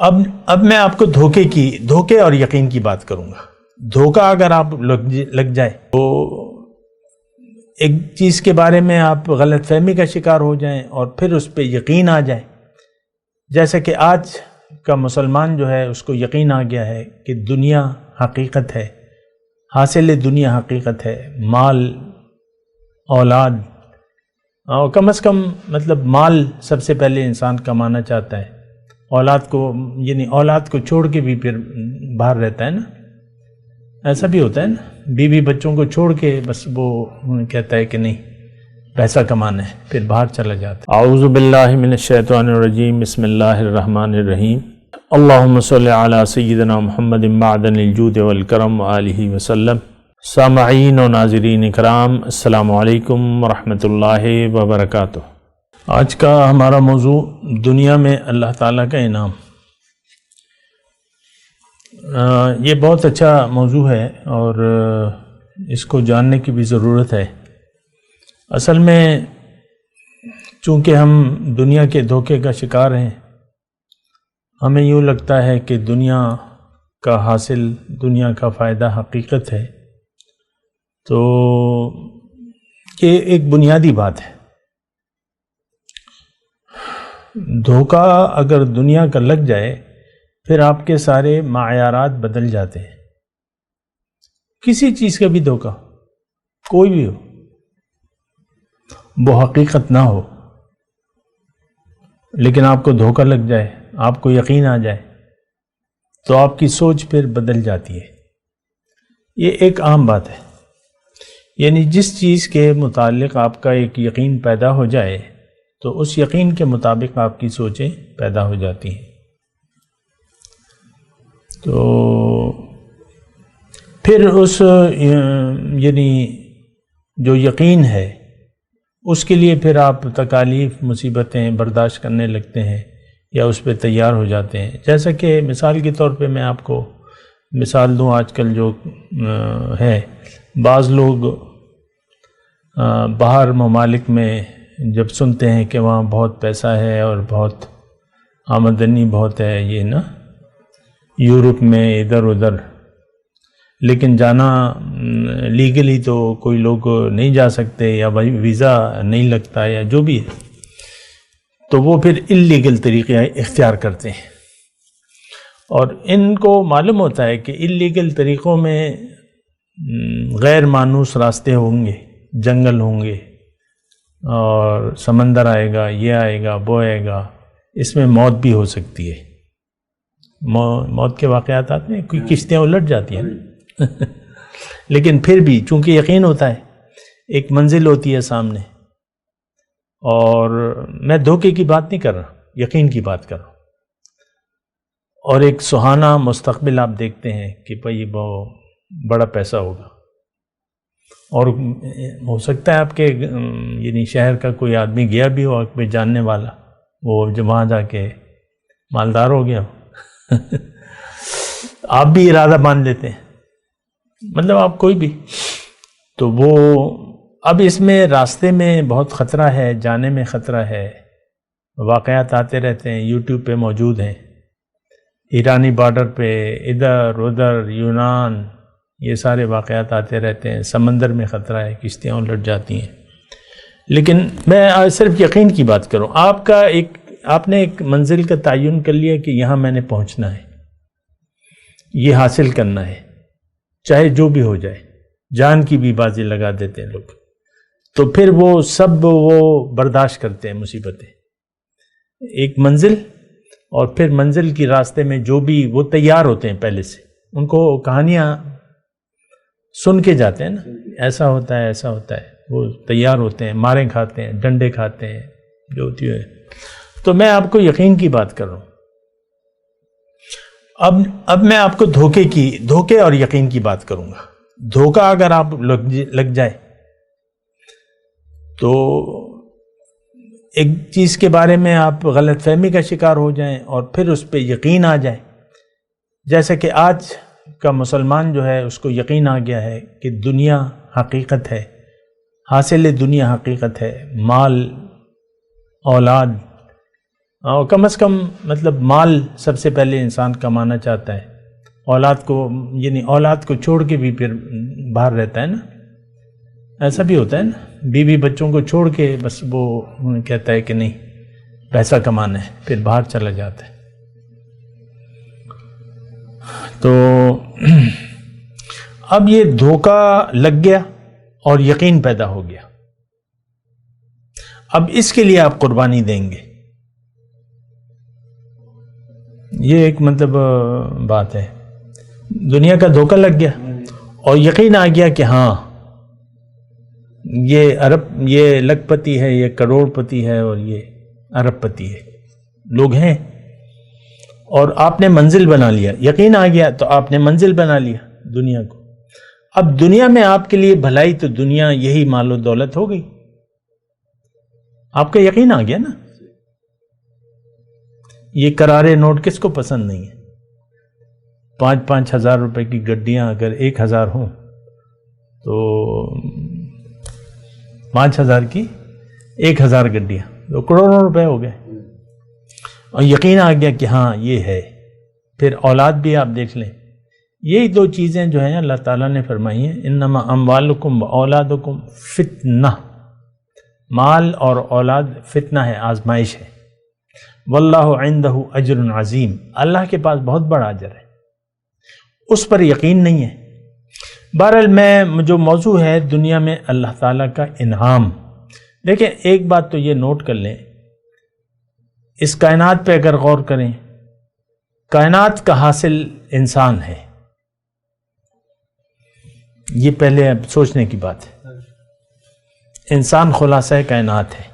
اب میں آپ کو دھوکے اور یقین کی بات کروں گا۔ دھوکہ اگر آپ لگ جائے تو ایک چیز کے بارے میں آپ غلط فہمی کا شکار ہو جائیں اور پھر اس پہ یقین آ جائے، جیسا کہ آج کا مسلمان جو ہے اس کو یقین آ گیا ہے کہ دنیا حقیقت ہے، حاصل دنیا حقیقت ہے، مال، اولاد، اور کم از کم مطلب مال سب سے پہلے انسان کمانا چاہتا ہے، اولاد کو چھوڑ کے بھی پھر باہر رہتا ہے نا، ایسا بھی ہوتا ہے نا، بیوی بچوں کو چھوڑ کے بس وہ کہتا ہے کہ نہیں پیسہ کمانا ہے، پھر باہر چلا جاتا ہے۔ اعوذ باللہ من الشیطان الرجیم، بسم اللہ الرحمن الرحیم، اللہم صلی علی سیدنا محمد معدن الجود والکرم وآلہ وسلم۔ سامعین و ناظرین اکرام، السلام علیکم ورحمۃ اللہ وبرکاتہ۔ آج کا ہمارا موضوع دنیا میں اللہ تعالیٰ کا انعام۔ یہ بہت اچھا موضوع ہے اور اس کو جاننے کی بھی ضرورت ہے۔ اصل میں چونکہ ہم دنیا کے دھوکے کا شکار ہیں، ہمیں یوں لگتا ہے کہ دنیا کا حاصل، دنیا کا فائدہ حقیقت ہے، تو یہ ایک بنیادی بات ہے۔ دھوکہ اگر دنیا کا لگ جائے پھر آپ کے سارے معیارات بدل جاتے ہیں۔ کسی چیز کا بھی دھوکہ، کوئی بھی ہو، وہ حقیقت نہ ہو، لیکن آپ کو دھوکہ لگ جائے، آپ کو یقین آ جائے، تو آپ کی سوچ پھر بدل جاتی ہے۔ یہ ایک عام بات ہے، یعنی جس چیز کے متعلق آپ کا ایک یقین پیدا ہو جائے تو اس یقین کے مطابق آپ کی سوچیں پیدا ہو جاتی ہیں۔ تو پھر اس یعنی جو یقین ہے اس کے لیے پھر آپ تکالیف، مصیبتیں برداشت کرنے لگتے ہیں یا اس پہ تیار ہو جاتے ہیں۔ جیسا کہ مثال کے طور پہ میں آپ کو مثال دوں، آج کل جو ہے بعض لوگ باہر ممالک میں جب سنتے ہیں کہ وہاں بہت پیسہ ہے اور بہت آمدنی بہت ہے، یہ نا یورپ میں ادھر ادھر، لیکن جانا لیگلی تو کوئی لوگ نہیں جا سکتے، یا بھائی ویزا نہیں لگتا یا جو بھی ہے، تو وہ پھر اللیگل طریقے اختیار کرتے ہیں۔ اور ان کو معلوم ہوتا ہے کہ اللیگل طریقوں میں غیر مانوس راستے ہوں گے، جنگل ہوں گے، اور سمندر آئے گا، یہ آئے گا، وہ آئے گا، اس میں موت بھی ہو سکتی ہے۔ موت کے واقعات آتے ہیں، کوئی کشتیاں الٹ جاتی ہیں لیکن پھر بھی چونکہ یقین ہوتا ہے، ایک منزل ہوتی ہے سامنے، اور میں دھوکے کی بات نہیں کر رہا، یقین کی بات کر رہا ہوں، اور ایک سہانا مستقبل آپ دیکھتے ہیں کہ بھئی وہ بڑا پیسہ ہوگا، اور ہو سکتا ہے آپ کے یعنی شہر کا کوئی آدمی گیا بھی ہو، آپ پہ جاننے والا، وہ جب وہاں جا کے مالدار ہو گیا ہو آپ بھی ارادہ مان لیتے ہیں، مطلب آپ کوئی بھی، تو وہ اب اس میں راستے میں بہت خطرہ ہے، جانے میں خطرہ ہے، واقعات آتے رہتے ہیں، یوٹیوب پہ موجود ہیں، ایرانی بارڈر پہ ادھر ادھر، یونان، یہ سارے واقعات آتے رہتے ہیں، سمندر میں خطرہ ہے، کشتیاں الٹ جاتی ہیں۔ لیکن میں صرف یقین کی بات کروں، آپ نے ایک منزل کا تعین کر لیا کہ یہاں میں نے پہنچنا ہے، یہ حاصل کرنا ہے، چاہے جو بھی ہو جائے، جان کی بھی بازی لگا دیتے ہیں لوگ، تو پھر وہ سب برداشت کرتے ہیں مصیبتیں، ایک منزل، اور پھر منزل کی راستے میں جو بھی وہ تیار ہوتے ہیں پہلے سے، ان کو کہانیاں سن کے جاتے ہیں نا، ایسا ہوتا ہے ایسا ہوتا ہے، وہ تیار ہوتے ہیں، ماریں کھاتے ہیں، ڈنڈے کھاتے ہیں، جو ہوتی ہے۔ تو میں آپ کو یقین کی بات کر رہا ہوں۔ اب میں آپ کو دھوکے اور یقین کی بات کروں گا۔ دھوکہ اگر آپ لگ جائے تو ایک چیز کے بارے میں آپ غلط فہمی کا شکار ہو جائیں اور پھر اس پہ یقین آ جائے، جیسا کہ آج کا مسلمان جو ہے اس کو یقین آ گیا ہے کہ دنیا حقیقت ہے، حاصل دنیا حقیقت ہے، مال، اولاد، اور کم از کم مطلب مال سب سے پہلے انسان کمانا چاہتا ہے، اولاد کو، یعنی اولاد کو چھوڑ کے بھی پھر باہر رہتا ہے نا، ایسا بھی ہوتا ہے نا، بیوی بچوں کو چھوڑ کے بس وہ کہتا ہے کہ نہیں پیسہ کمانا ہے، پھر باہر چلا جاتا ہے۔ تو اب یہ دھوکہ لگ گیا اور یقین پیدا ہو گیا، اب اس کے لیے آپ قربانی دیں گے، یہ ایک مطلب بات ہے۔ دنیا کا دھوکہ لگ گیا اور یقین آ گیا کہ ہاں یہ لکھ پتی ہے، یہ کروڑ پتی ہے اور یہ ارب پتی ہے، لوگ ہیں، اور آپ نے منزل بنا لیا، یقین آ گیا تو آپ نے منزل بنا لیا دنیا کو۔ اب دنیا میں آپ کے لیے بھلائی تو دنیا یہی مال و دولت ہو گئی، آپ کا یقین آ گیا نا۔ یہ کرارے نوٹ کس کو پسند نہیں ہے؟ 5-5 ہزار روپے کی گڈیاں اگر 1000 ہوں تو 5000 کی 1000 گڈیاں تو کروڑوں روپے ہو گئے، اور یقین آ گیا کہ ہاں یہ ہے۔ پھر اولاد بھی آپ دیکھ لیں، یہی 2 چیزیں جو ہیں اللہ تعالیٰ نے فرمائی ہیں، انما اموالکم و اولادکم فتنہ، مال اور اولاد فتنہ ہے، آزمائش ہے۔ واللہ عندہ اجر عظیم، اللہ کے پاس بہت بڑا اجر ہے، اس پر یقین نہیں ہے۔ بہرحال جو موضوع ہے دنیا میں اللہ تعالیٰ کا انعام، دیکھیں ایک بات تو یہ نوٹ کر لیں، اس کائنات پہ اگر غور کریں، کائنات کا حاصل انسان ہے، یہ پہلے اب سوچنے کی بات ہے۔ انسان خلاصہ کائنات ہے،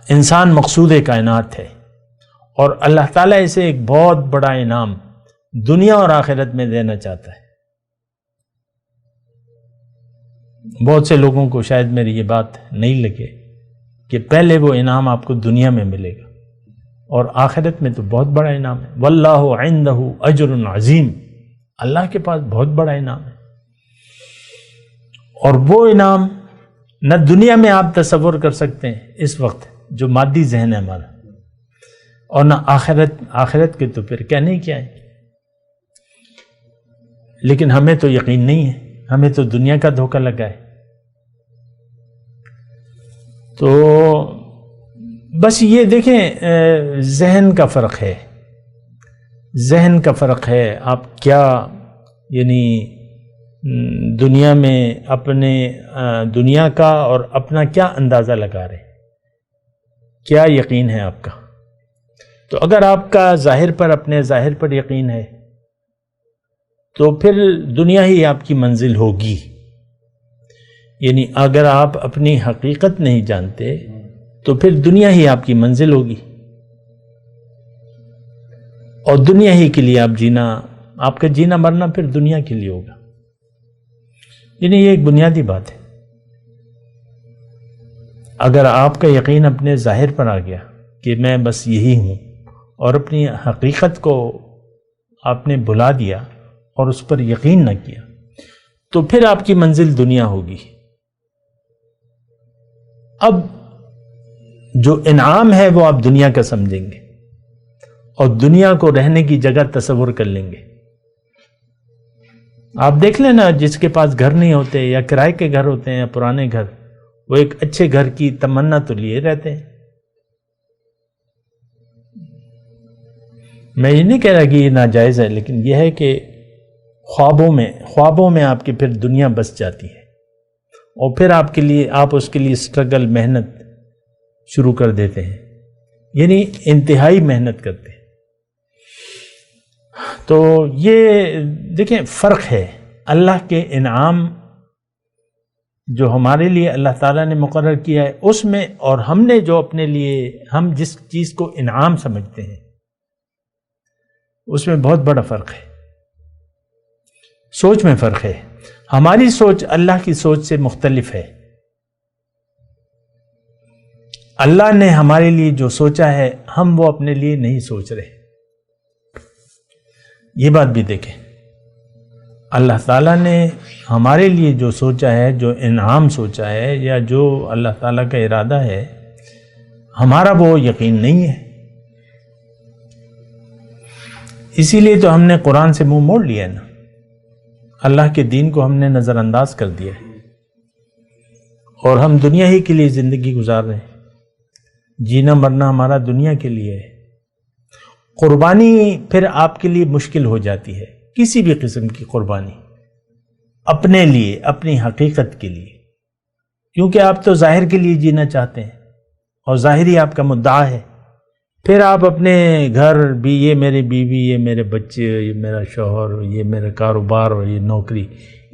انسان مقصود کائنات ہے، اور اللہ تعالیٰ اسے ایک بہت بڑا انعام دنیا اور آخرت میں دینا چاہتا ہے۔ بہت سے لوگوں کو شاید میری یہ بات نہیں لگے کہ پہلے وہ انعام آپ کو دنیا میں ملے گا، اور آخرت میں تو بہت بڑا انعام ہے۔ واللہ عندہ اجر عظیم، اللہ کے پاس بہت بڑا انعام ہے، اور وہ انعام نہ دنیا میں آپ تصور کر سکتے ہیں اس وقت جو مادی ذہن ہے ہمارا، اور نہ آخرت کے تو پھر کہنے ہی کیا ہے۔ لیکن ہمیں تو یقین نہیں ہے، ہمیں تو دنیا کا دھوکہ لگا ہے۔ تو بس یہ دیکھیں ذہن کا فرق ہے، ذہن کا فرق ہے، آپ کیا یعنی دنیا میں اپنے دنیا کا اور اپنا کیا اندازہ لگا رہے، کیا یقین ہے آپ کا۔ تو اگر آپ کا ظاہر پر، اپنے ظاہر پر یقین ہے تو پھر دنیا ہی آپ کی منزل ہوگی، یعنی اگر آپ اپنی حقیقت نہیں جانتے تو پھر دنیا ہی آپ کی منزل ہوگی، اور دنیا ہی کے لیے آپ کا جینا مرنا پھر دنیا کے لیے ہوگا، یعنی یہ ایک بنیادی بات ہے۔ اگر آپ کا یقین اپنے ظاہر پر آ گیا کہ میں بس یہی ہوں، اور اپنی حقیقت کو آپ نے بھلا دیا اور اس پر یقین نہ کیا، تو پھر آپ کی منزل دنیا ہوگی۔ اب جو انعام ہے وہ آپ دنیا کا سمجھیں گے، اور دنیا کو رہنے کی جگہ تصور کر لیں گے۔ آپ دیکھ لیں نا، جس کے پاس گھر نہیں ہوتے یا کرائے کے گھر ہوتے ہیں یا پرانے گھر، وہ ایک اچھے گھر کی تمنا تو لیے رہتے ہیں۔ میں یہ نہیں کہہ رہا کہ یہ ناجائز ہے، لیکن یہ ہے کہ خوابوں میں آپ کی پھر دنیا بس جاتی ہے، اور پھر آپ اس کے لیے سٹرگل، محنت شروع کر دیتے ہیں، یعنی انتہائی محنت کرتے ہیں۔ تو یہ دیکھیں فرق ہے، اللہ کے انعام جو ہمارے لیے اللہ تعالیٰ نے مقرر کیا ہے اس میں، اور ہم نے جو اپنے لیے، ہم جس چیز کو انعام سمجھتے ہیں اس میں بہت بڑا فرق ہے، سوچ میں فرق ہے۔ ہماری سوچ اللہ کی سوچ سے مختلف ہے۔ اللہ نے ہمارے لیے جو سوچا ہے ہم وہ اپنے لیے نہیں سوچ رہے، یہ بات بھی دیکھیں۔ اللہ تعالیٰ نے ہمارے لیے جو سوچا ہے، جو انعام سوچا ہے، یا جو اللہ تعالیٰ کا ارادہ ہے، ہمارا وہ یقین نہیں ہے. اسی لیے تو ہم نے قرآن سے منہ موڑ لیا ہے نا. اللہ کے دین کو ہم نے نظر انداز کر دیا ہے اور ہم دنیا ہی کے لیے زندگی گزار رہے ہیں. جینا مرنا ہمارا دنیا کے لیے ہے. قربانی پھر آپ کے لیے مشکل ہو جاتی ہے، کسی بھی قسم کی قربانی اپنے لیے، اپنی حقیقت کے لیے، کیونکہ آپ تو ظاہر کے لیے جینا چاہتے ہیں اور ظاہر ہی آپ کا مدعا ہے. پھر آپ اپنے گھر بھی، یہ میری بیوی، یہ میرے بچے، یہ میرا شوہر، یہ میرا کاروبار اور یہ نوکری،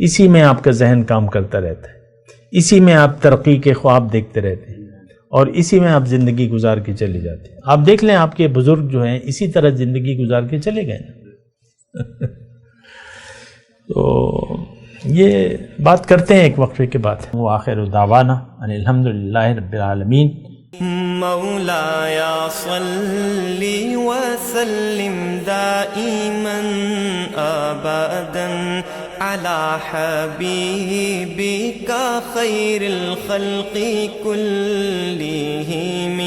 اسی میں آپ کا ذہن کام کرتا رہتا ہے. اسی میں آپ ترقی کے خواب دیکھتے رہتے ہیں اور اسی میں آپ زندگی گزار کے چلے جاتے ہیں. آپ دیکھ لیں آپ کے بزرگ جو ہیں اسی طرح زندگی گزار کے چلے گئے نا. تو یہ بات کرتے ہیں ایک وقفے کے بعد. وآخر دعوانا ان الحمدللہ رب العالمین. مولاي صل وسلم دائما ابدا على حبيبك خير الخلق كلهم